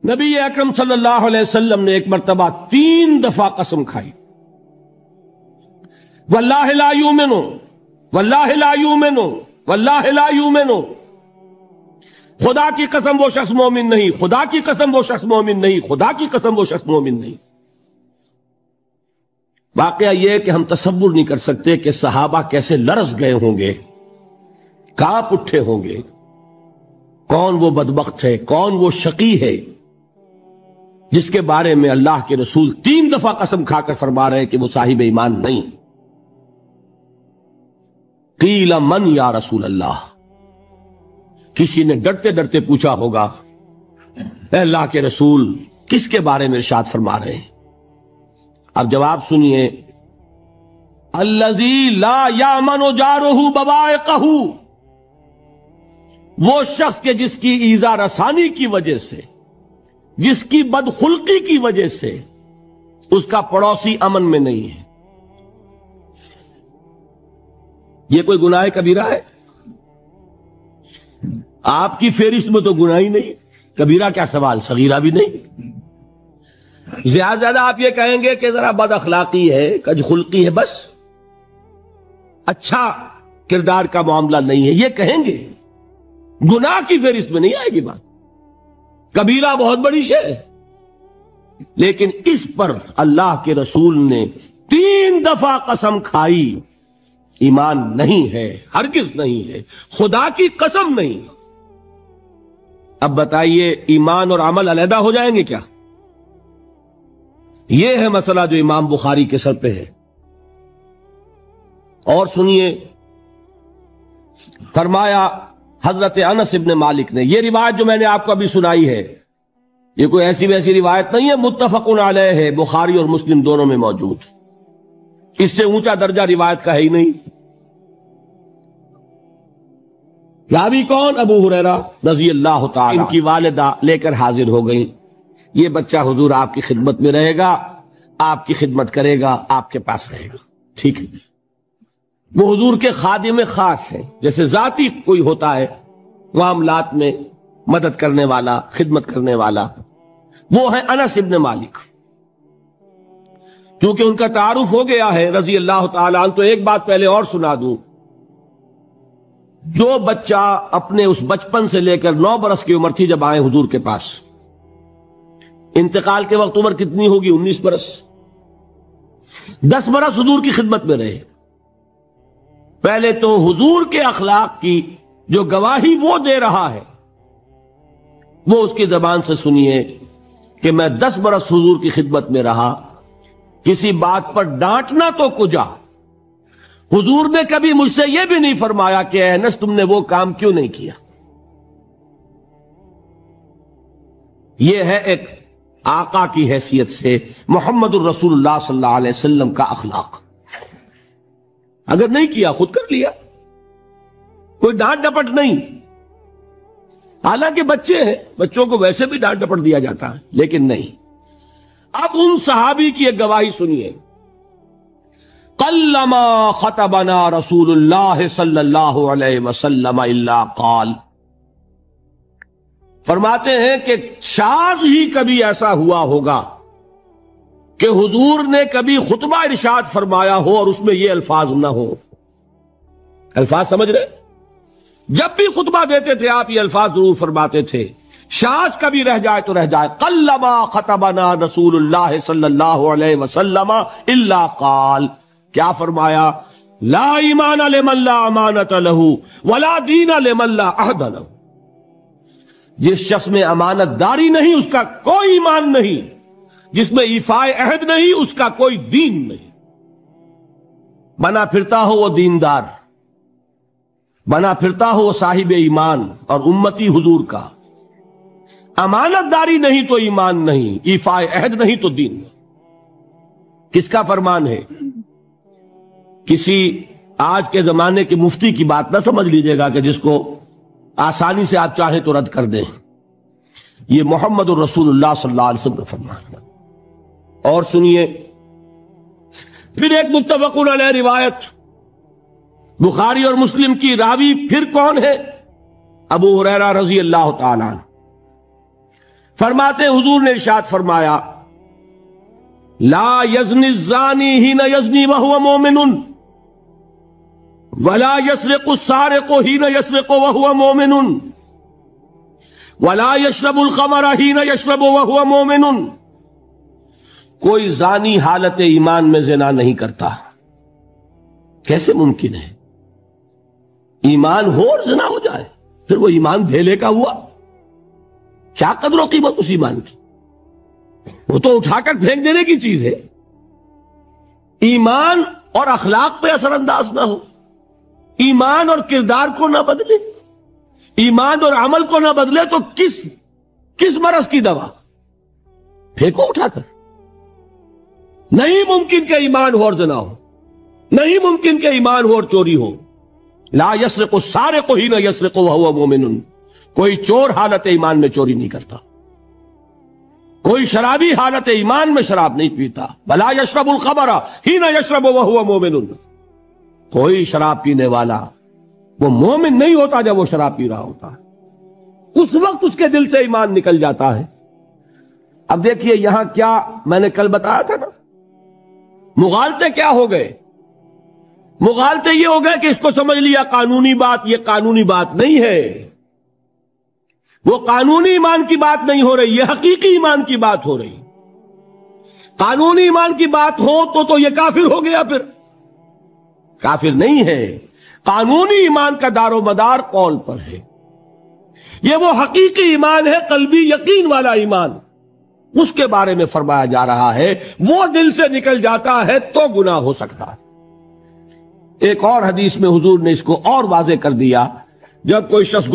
نبی اکرم صلی اللہ علیہ وسلم نے ایک مرتبہ 3 دفعہ قسم کھائی، واللہ لا یؤمنو، واللہ لا یؤمنو، واللہ لا یؤمنو، خدا کی قسم وہ شخص مومن نہیں، خدا کی قسم وہ شخص مومن نہیں، خدا کی قسم وہ شخص مومن نہیں۔ واقعہ یہ کہ ہم تصور نہیں کر سکتے کہ صحابہ کیسے لرز گئے ہوں گے، کانپ اٹھے ہوں گے، کون وہ بدبخت ہے، کون وہ شقی ہے جس کے بارے میں اللہ کے رسول 3 دفعہ قسم کھا کر فرما رہے کہ وہ صاحب ایمان نہیں۔ قیل من یا رسول اللہ، کسی نے ڈرتے ڈرتے پوچھا ہوگا اے اللہ کے رسول کس کے بارے میں ارشاد فرما رہے ہیں؟ اب جواب سنیے، الذی لا یامن جارہ بوائقہ، وہ شخص کے جس کی ایذا رسانی کی وجہ سے، جس کی بدخلقی کی وجہ سے اس کا پڑوسی امن میں نہیں ہے۔ یہ کوئی گناہ کبیرہ ہے؟ آپ کی فہرست میں تو گناہ ہی نہیں، کبیرہ کیا سوال، صغیرہ بھی نہیں۔ زیادہ زیادہ آپ یہ کہیں گے کہ ذرا بد اخلاقی ہے، کج خلقی ہے، بس اچھا کردار کا معاملہ نہیں ہے، یہ کہیں گے، گناہ کی فہرست میں نہیں آئے گی بات۔ کبیرہ بہت بڑی شے ہے، لیکن اس پر اللہ کے رسول نے 3 دفعہ قسم کھائی، ایمان نہیں ہے، ہرگز نہیں ہے، خدا کی قسم نہیں۔ اب بتائیے ایمان اور عمل علیحدہ ہو جائیں گے کیا؟ یہ ہے مسئلہ جو امام بخاری کے سر پہ ہے۔ اور سنیے، فرمایا حضرت انس ابن مالک نے، یہ روایت جو میں نے آپ کو ابھی سنائی ہے یہ کوئی ایسی ویسی روایت نہیں ہے، متفق علیہ ہے، بخاری اور مسلم دونوں میں موجود، اس سے اونچا درجہ روایت کا ہے ہی نہیں۔ راوی کون؟ ابو ہریرہ رضی اللہ تعالی، ان کی والدہ لے کر حاضر ہو گئیں، یہ بچہ حضور آپ کی خدمت میں رہے گا، آپ کی خدمت کرے گا، آپ کے پاس رہے گا، ٹھیک ہے۔ وہ حضور کے خادم خاص ہیں، جیسے ذاتی کوئی ہوتا ہے معاملات میں مدد کرنے والا، خدمت کرنے والا، وہ ہیں انس ابن مالک۔ کیونکہ ان کا تعارف ہو گیا ہے رضی اللہ تعالیٰ عنہ، تو ایک بات پہلے اور سنا دوں، جو بچہ اپنے اس بچپن سے لے کر 9 برس کی عمر تھی جب آئے حضور کے پاس، انتقال کے وقت عمر کتنی ہوگی؟ 19 برس، 10 برس حضور کی خدمت میں رہے۔ پہلے تو حضور کے اخلاق کی جو گواہی وہ دے رہا ہے وہ اس کی زبان سے سنیے کہ میں 10 برس حضور کی خدمت میں رہا، کسی بات پر ڈانٹنا تو کجا، حضور نے کبھی مجھ سے یہ بھی نہیں فرمایا کہ اے انس تم نے وہ کام کیوں نہیں کیا۔ یہ ہے ایک آقا کی حیثیت سے محمد الرسول اللہ صلی اللہ علیہ وسلم کا اخلاق۔ اگر نہیں کیا خود کر لیا، کوئی ڈانٹ ڈپٹ نہیں، حالانکہ بچے ہیں، بچوں کو ویسے بھی ڈانٹ ڈپٹ دیا جاتا ہے، لیکن نہیں۔ اب ان صحابی کی ایک گواہی سنیے، قلما خطبنا رسول اللہ صلی اللہ علیہ وسلم الا قال، فرماتے ہیں کہ شاذ ہی کبھی ایسا ہوا ہوگا کہ حضور نے کبھی خطبہ ارشاد فرمایا ہو اور اس میں یہ الفاظ نہ ہو۔ الفاظ سمجھ رہے؟ جب بھی خطبہ دیتے تھے آپ یہ الفاظ ضرور فرماتے تھے، شاذ کبھی رہ جائے تو رہ جائے، قلما خطبنا رسول اللہ صلی اللہ علیہ وسلم الا قال، کیا فرمایا؟ لا ایمان لمن لا امانت لہ ولا دین لمن لا عہد لہ، جس شخص میں امانت داری نہیں اس کا کوئی ایمان نہیں، جس میں ایفائے عہد نہیں اس کا کوئی دین نہیں۔ بنا پھرتا ہو وہ دیندار، بنا پھرتا ہو وہ صاحب ایمان اور امتی حضور کا، امانت داری نہیں تو ایمان نہیں، ایفائے عہد نہیں تو دین نہیں۔ کس کا فرمان ہے؟ کسی آج کے زمانے کے مفتی کی بات نہ سمجھ لیجئے گا کہ جس کو آسانی سے آپ چاہیں تو رد کر دیں، یہ محمد الرسول اللہ صلی اللہ علیہ وسلم نے فرمایا۔ اور سنیے پھر ایک متفق علیہ روایت بخاری اور مسلم کی، راوی پھر کون ہے؟ ابو ہریرہ رضی اللہ تعالیٰ عنہ۔ فرماتے حضور نے ارشاد فرمایا لا یزنی الزانی حین یزنی وہو مومن ولا یسرق السارق حین یسرق وہو مومن ولا یشرب الخمر حین یشرب وہو مومن. کوئی زانی حالت ایمان میں زنا نہیں کرتا. کیسے ممکن ہے؟ ایمان ہو اور زنا ہو جائے، پھر وہ ایمان دھیلے کا ہوا؟ کیا قدر و قیمت اس ایمان کی؟ وہ تو اٹھا کر پھینک دینے کی چیز ہے. ایمان اور اخلاق پہ اثر انداز نہ ہو، ایمان اور کردار کو نہ بدلے، ایمان اور عمل کو نہ بدلے تو کس مرض کی دوا؟ پھینکو اٹھا کر. نہیں ممکن کہ ایمان ہو اور زنا ہو، نہیں ممکن کہ ایمان ہو اور چوری ہو. لا یسرق السارق حین یسرق وہو مومن. کوئی چور حالت ایمان میں چوری نہیں کرتا، کوئی شرابی حالت ایمان میں شراب نہیں پیتا. ولا یشرب الخمر حین یشرب وہو مومن. کوئی شراب پینے والا وہ مومن نہیں ہوتا جب وہ شراب پی رہا ہوتا ہے، اس وقت اس کے دل سے ایمان نکل جاتا ہے. اب دیکھیے یہاں کیا میں نے کل بتایا تھا نا، مغالطے کیا ہو گئے؟ مغالطے یہ ہو گئے کہ اس کو سمجھ لیا قانونی بات، یہ قانونی بات نہیں ہے، وہ قانونی ایمان کی بات نہیں ہو رہی، یہ حقیقی ایمان کی بات ہو رہی. قانونی ایمان کی بات ہو تو یہ کافر ہو گیا. پھر کافر نہیں ہے. قانونی ایمان کا دار و مدار قول پر ہے. یہ وہ حقیقی ایمان ہے، قلبی یقین والا ایمان. اس کے بارے میں فرمایا جا رہا ہے وہ دل سے نکل جاتا ہے تو گناہ ہو سکتا ہے. ایک اور حدیث میں حضور نے اس کو اور واضح کر دیا. جب کوئی شخص